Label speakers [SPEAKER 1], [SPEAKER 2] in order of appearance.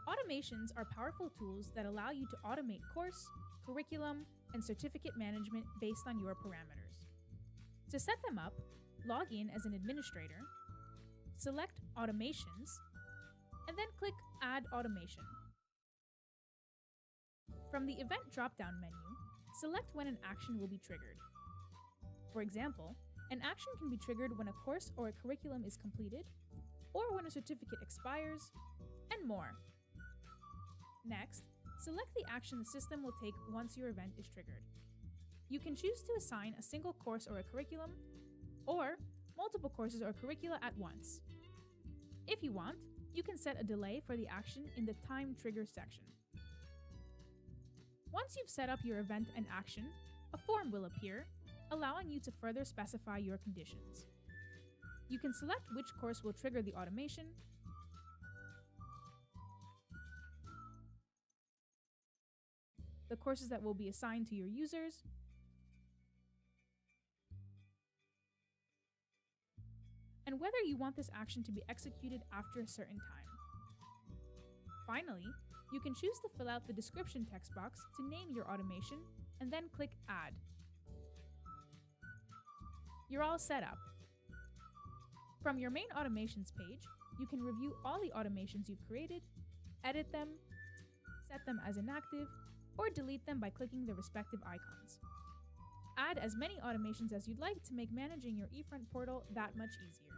[SPEAKER 1] Automations are powerful tools that allow you to automate course, curriculum, and certificate management based on your parameters. To set them up, log in as an administrator, select Automations, and then click Add Automation. From the Event drop-down menu, select when an action will be triggered. For example, an action can be triggered when a course or a curriculum is completed, or when a certificate expires, and more. Next, select the action the system will take once your event is triggered. You can choose to assign a single course or a curriculum, or multiple courses or curricula at once. If you want, you can set a delay for the action in the Time Trigger section. Once you've set up your event and action, a form will appear, allowing you to further specify your conditions. You can select which course will trigger the automation, the courses that will be assigned to your users, and whether you want this action to be executed after a certain time. Finally, you can choose to fill out the description text box to name your automation and then click Add. You're all set up. From your main automations page, you can review all the automations you've created, edit them, set them as inactive, or delete them by clicking the respective icons. Add as many automations as you'd like to make managing your eFront portal that much easier.